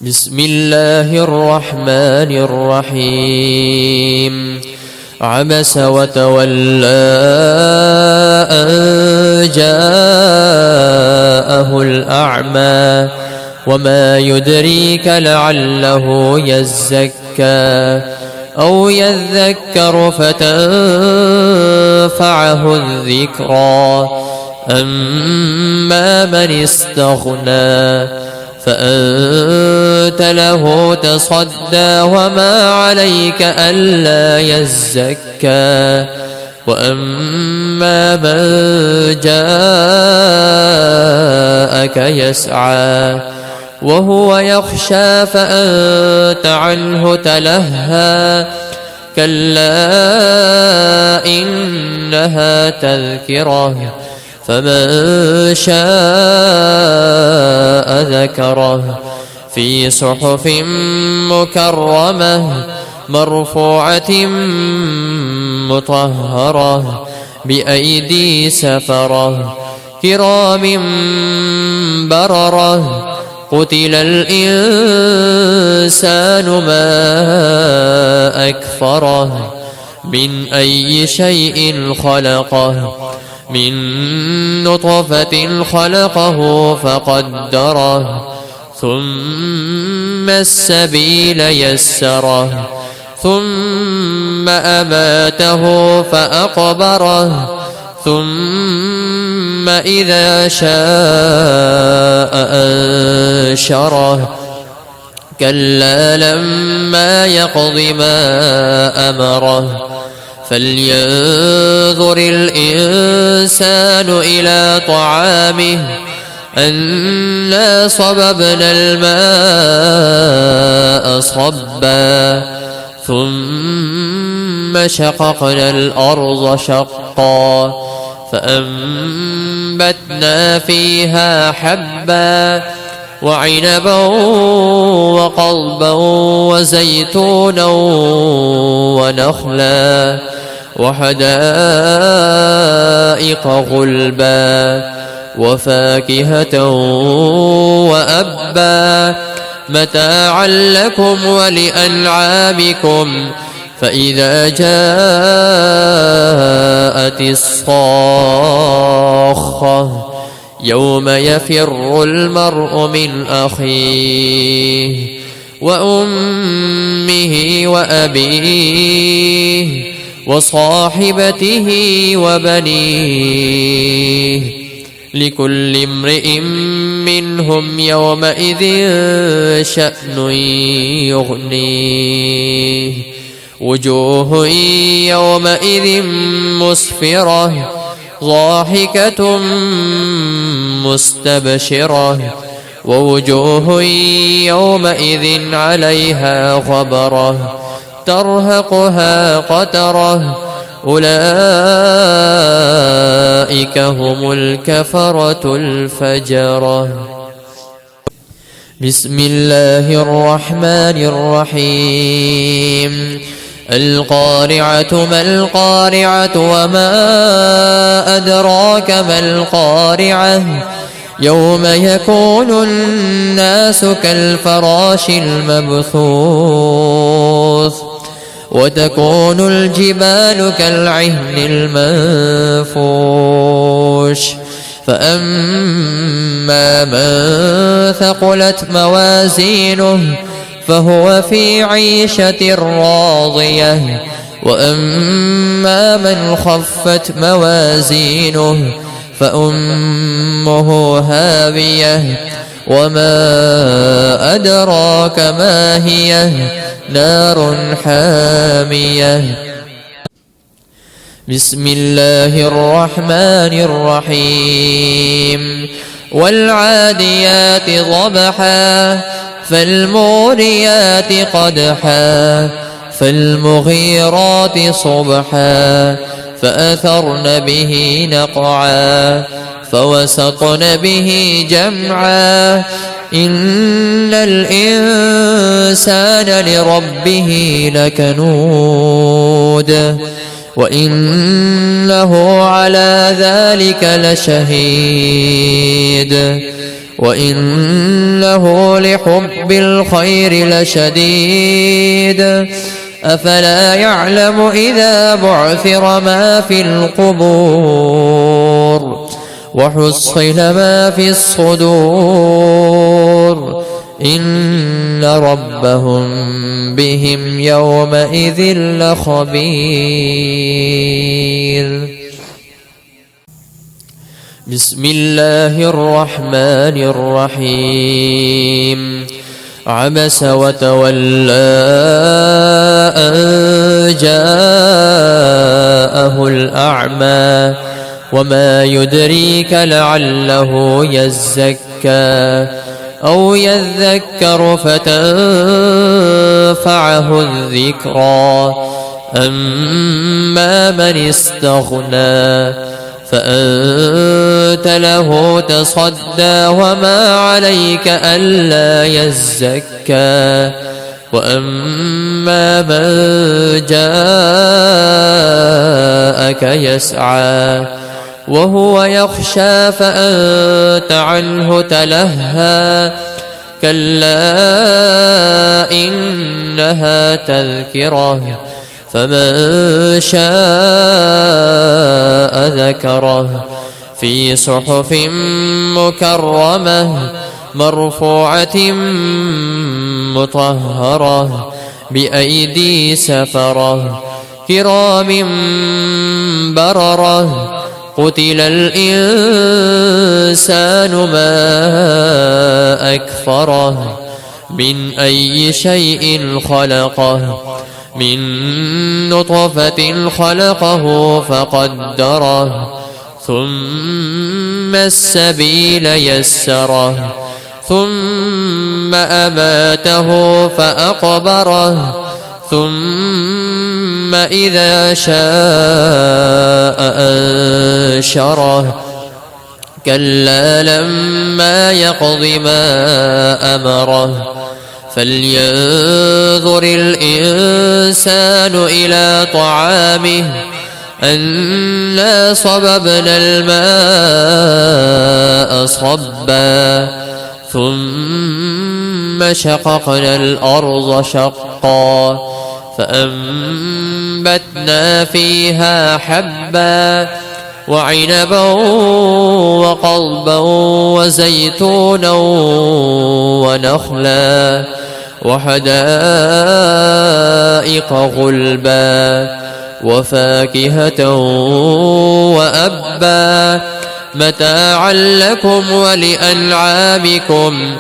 بسم الله الرحمن الرحيم. عبس وتولى أن جاءه الأعمى وما يدريك لعله يزكى أو يذكر فتنفعه الذكرى. أما من استغنى فأنت له تصدى وما عليك ألا يزكى. وأما من جاءك يسعى وهو يخشى فأنت عنه تلهى. كلا إنها تذكرة فمن شاء ذكره في صحف مكرمة مرفوعة مطهرة بأيدي سفرة كرام بررة. قتل الإنسان ما أكفره من أي شيء خلقه من نطفة خلقه فقدره ثم السبيل يسره ثم أماته فأقبره ثم إذا شاء أنشره. كلا لما يقض ما أمره فلينظر الإنسان إلى طعامه أنا صببنا الماء صبا ثم شققنا الأرض شقا فأنبتنا فيها حبا وعنبا وقضبا وزيتونا ونخلا وحدائق غلبا وفاكهة وأبا متاعا لكم ولأنعامكم. فإذا جاءت الصاخة يوم يفر المرء من أخيه وأمه وأبيه وصاحبته وبنيه لكل امرئ منهم يومئذ شأن يغنيه. وجوه يومئذ مسفرة ضاحكة مستبشرة ووجوه يومئذ عليها غبرة ترهقها قترة أولئك هم الكفرة الفجرة. بسم الله الرحمن الرحيم. القارعة ما القارعة وما أدراك ما القارعة يوم يكون الناس كالفراش المبثوث وتكون الجبال كالعهن المنفوش. فأما من ثقلت موازينه فهو في عيشة راضية وأما من خفت موازينه فأمه هاوية وما أدراك ما هي نار حامية. بسم الله الرحمن الرحيم. والعاديات ضبحا فالموريات قدحا فالمغيرات صبحا فأثرن به نقعا فوسطن به جمعا. إن الإنسان لربه لكنود وإنه على ذلك لشهيد وإنه لحب الخير لشديد أفلا يعلم إذا بعثر ما في القبور وحصل ما في الصدور إن ربهم بهم يومئذ لخبير. بسم الله الرحمن الرحيم. عبس وتولى أن جاءه الأعمى وما يدريك لعله يزكى أو يذكر فتنفعه الذكرى أما من استغنى فأنت له تصدى وما عليك ألا يزكى وأما من جاءك يسعى وهو يخشى فأنت عنه تلهى كلا إنها تذكرة فمن شاء ذكره في صحف مكرمة مرفوعة مطهرة بأيدي سفرة كرام بررة قتل الإنسان ما أكفره من أي شيء خلقه من نطفة خلقه فقدره ثم السبيل يسره ثم أماته فأقبره ثم إذا شاء أنشره كلا لما يقض ما أمره فلينظر الإنسان إلى طعامه أنا صببنا الماء صبا ثم شققنا الأرض شقا فأنبتنا فيها حبا وعنبا وقضبا وزيتونا ونخلا وحدائق غلبا وفاكهة وأبا متاعا لكم ولأنعامكم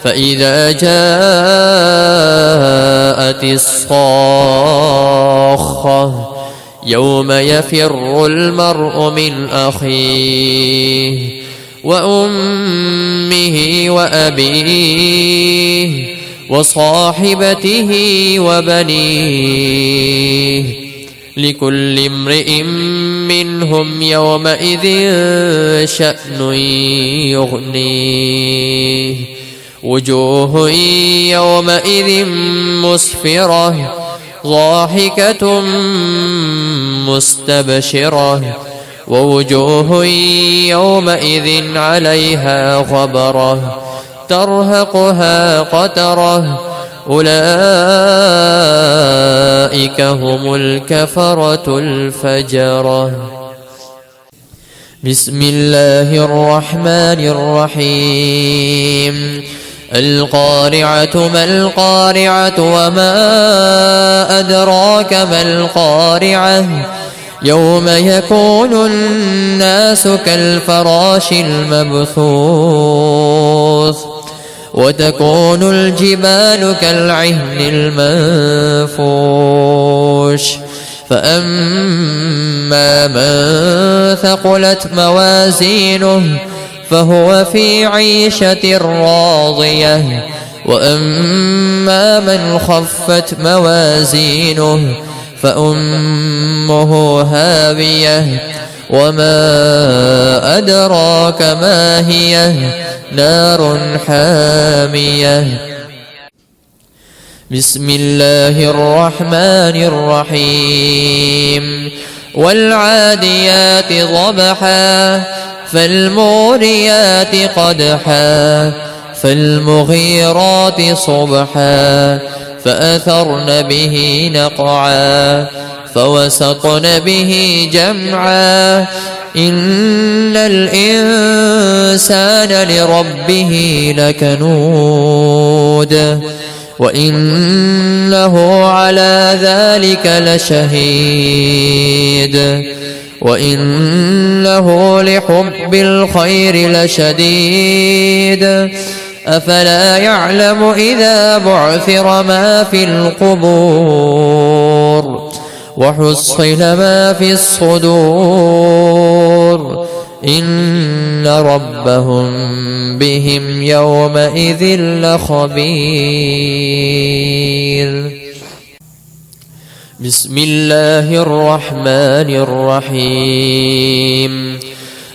فإذا جاءت الصاخة يوم يفر المرء من أخيه وأمه وأبيه وصاحبته وبنيه لكل امرئ منهم يومئذ شأن يغنيه وجوه يومئذ مسفرة ضاحكة مستبشرة ووجوه يومئذ عليها غبرة ترهقها قترة أولئك هم الكفرة الفجرة. بسم الله الرحمن الرحيم. القارعة ما القارعة وما أدراك ما القارعة يوم يكون الناس كالفراش المبثوث وتكون الجبال كالعهن المنفوش فأما من ثقلت موازينه فهو في عيشة راضية وأما من خفت موازينه فأمه هاوية وما أدراك ما هي نار حامية. بسم الله الرحمن الرحيم. والعاديات ضبحا فالموريات قدحا فالمغيرات صبحا فأثرن به نقعا فوسطن به جمعا إن الإنسان لربه لكنود وإنه على ذلك لشهيد وإنه لحب الخير لشديد أفلا يعلم إذا بعثر ما في القبور وحصل ما في الصدور إن ربهم بهم يومئذ لخبير. بسم الله الرحمن الرحيم.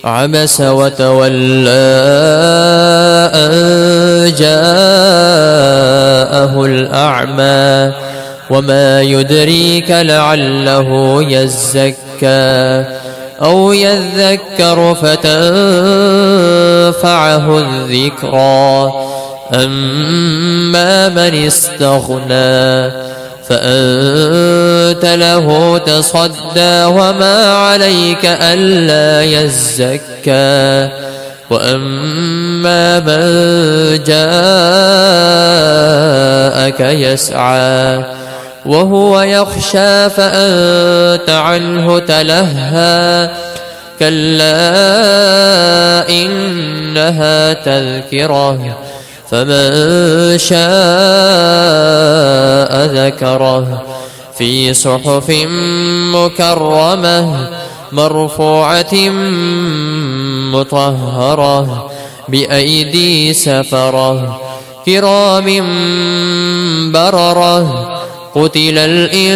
عبس وتولى أن جاءه الأعمى وما يدريك لعله يزكى أو يذكر فتنفعه الذكرى أما من استغنى فأنت له تصدى وما عليك ألا يزكى وأما من جاءك يسعى وهو يخشى فأنت عنه تلهى كلا إنها تذكرة فمن شاء ذكره في صحف مكرمة مرفوعة مطهرة بأيدي سفرة كرام بررة قتل الإنسان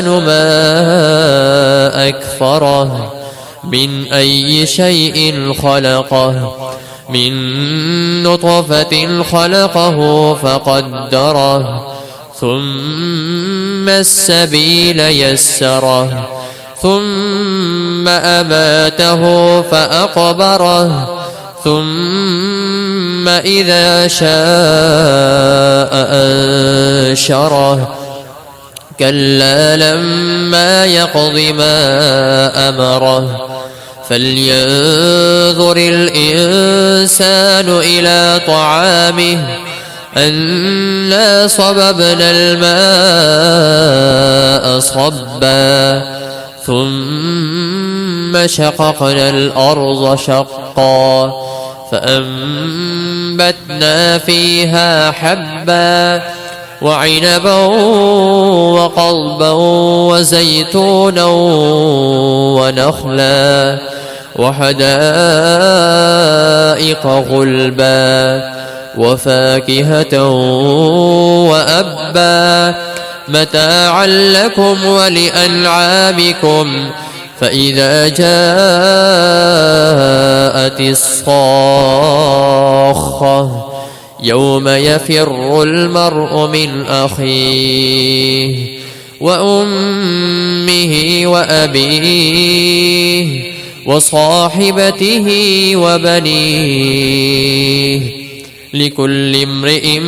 ما أكفره من أي شيء خلقه من نطفة خلقه فقدره ثم السبيل يسره ثم أماته فأقبره ثم إذا شاء أنشره كلا لما يقض ما أمره فلينظر الإنسان إلى طعامه أنا صببنا الماء صبا ثم شققنا الأرض شقا فأنبتنا فيها حبا وعنبا وقضبا وزيتونا ونخلا وحدائق غلبا وفاكهة وأبا متاعا لكم ولأنعامكم فإذا جاءت الصاخة يوم يفر المرء من أخيه وأمه وأبيه وصاحبته وبنيه لكل امرئ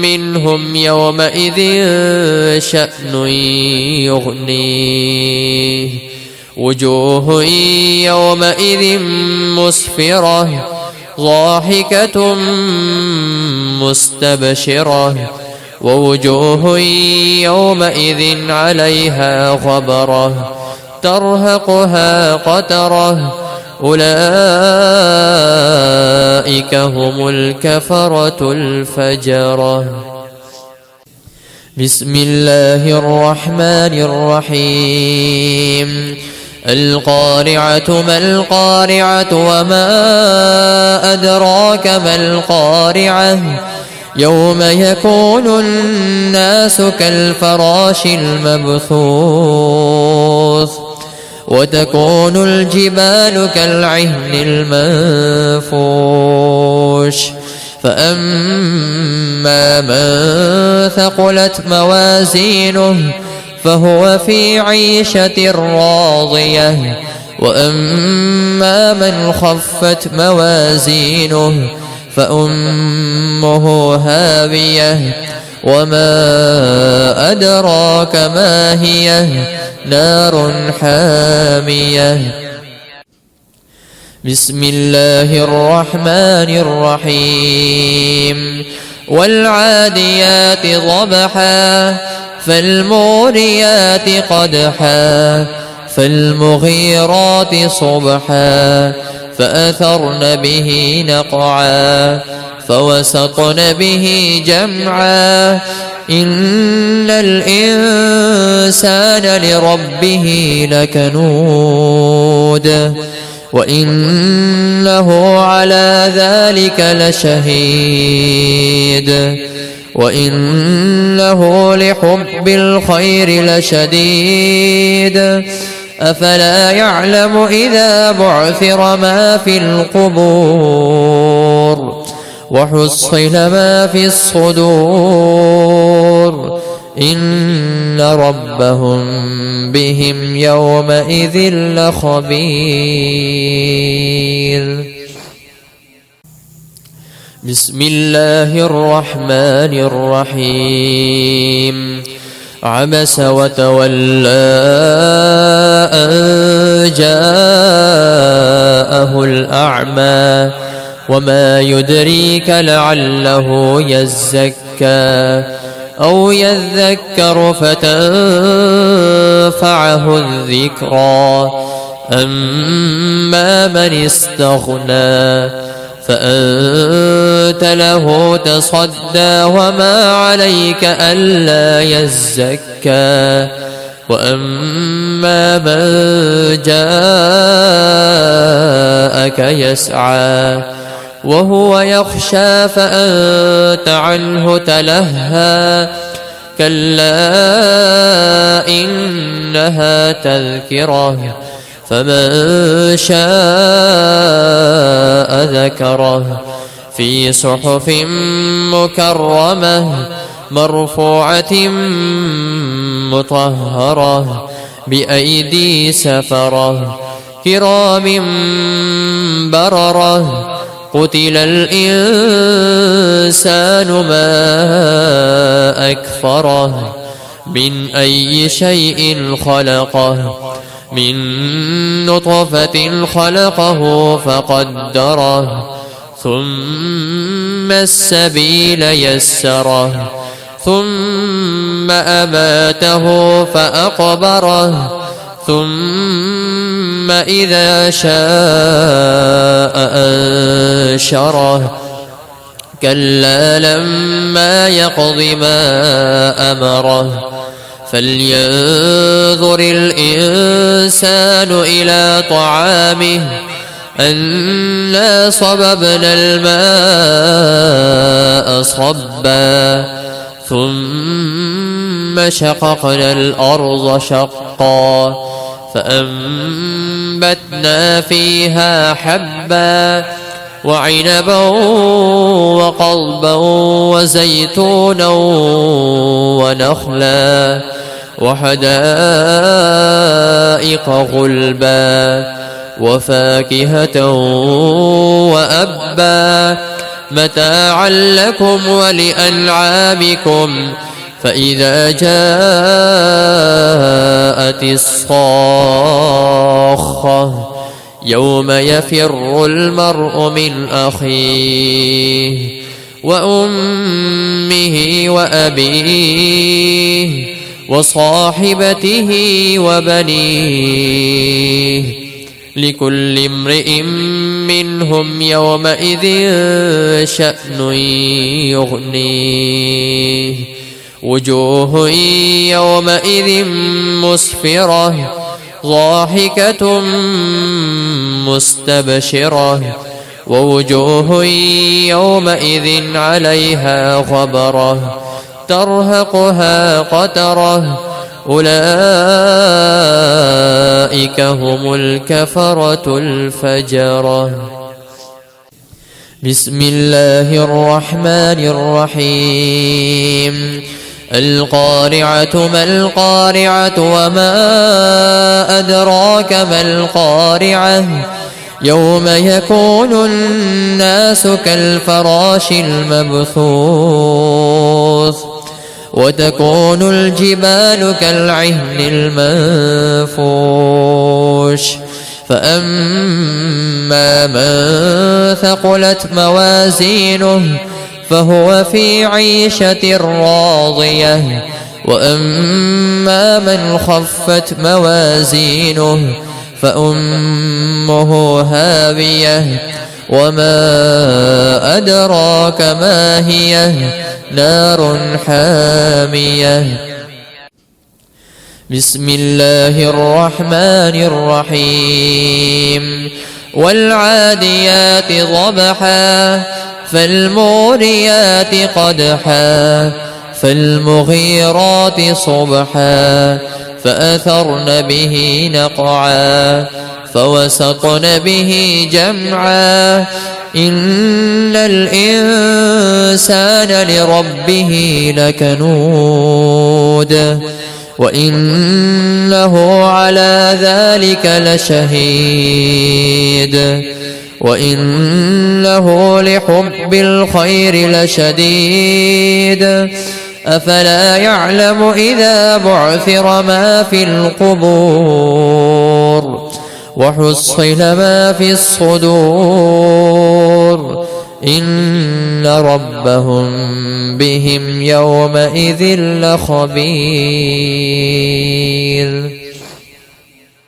منهم يومئذ شأن يغنيه وجوه يومئذ مسفرة ضاحكة مستبشرة ووجوه يومئذ عليها غبرة ترهقها قترة أولئك هم الكفرة الفجرة. بسم الله الرحمن الرحيم. القارعة ما القارعة وما أدراك ما القارعة يوم يكون الناس كالفراش المبثوث وتكون الجبال كالعهن المنفوش فأما من ثقلت موازينه فهو في عيشة راضية وأما من خفت موازينه فأمه هاوية وما أدراك ما هي نار حامية. بسم الله الرحمن الرحيم. والعاديات ضبحا فالموريات قدحا فالمغيرات صبحا فأثرن به نقعا فوسطن به جمعا إن الإنسان لربه لكنود وإنه على ذلك لشهيد وإنه لحب الخير لشديد أفلا يعلم إذا بعثر ما في القبور وحصل ما في الصدور إن ربهم بهم يومئذ لخبير. بسم الله الرحمن الرحيم. عبس وتولى أن جاءه الأعمى وما يدريك لعله يزكى أو يذكر فتنفعه الذكرى أما من استغنى فأنت له تصدى وما عليك ألا يزكى وأما من جاءك يسعى وهو يخشى فأنت عنه تلهى كلا إنها تذكرة فمن شاء ذكره في صحف مكرمة مرفوعة مطهرة بأيدي سفرة كرام بررة قتل الإنسان ما أكفره من أي شيء خلقه من نطفة خلقه فقدره ثم السبيل يسره ثم أماته فأقبره ثم إذا شاء أنشره كلا لما يقض ما أمره فلينظر الإنسان إلى طعامه أنا صببنا الماء صبا ثم شققنا الأرض شقا فأنبتنا فيها حبا وعنبا وقضبا وزيتونا ونخلا وحدائق غلبا وفاكهة وأبا متاعا لكم ولأنعامكم فإذا جاءت الصاخة يوم يفر المرء من أخيه وأمه وأبيه وصاحبته وبنيه لكل امرئ منهم يومئذ شأن يغنيه وجوه يومئذ مسفرة ضاحكة مستبشرة ووجوه يومئذ عليها غبرة ترهقها قترة أولئك هم الكفرة الفجرة. بسم الله الرحمن الرحيم. القارعة ما القارعة وما أدراك ما القارعة يوم يكون الناس كالفراش المبثوث وتكون الجبال كالعهن المنفوش فأما من ثقلت موازينه فهو في عيشة راضية وأما من خفت موازينه فأمه هاوية وما أدراك ما هي نار حامية بسم الله الرحمن الرحيم والعاديات ضبحا فالموريات قدحا فالمغيرات صبحا فأثرن به نقعا فوسطن به جمعا إن الإنسان لربه لكنود وإنه على ذلك لشهيد وإنه لحب الخير لشديد أفلا يعلم إذا بعثر ما في القبور وحصل ما في الصدور إن ربهم بهم يومئذ لخبير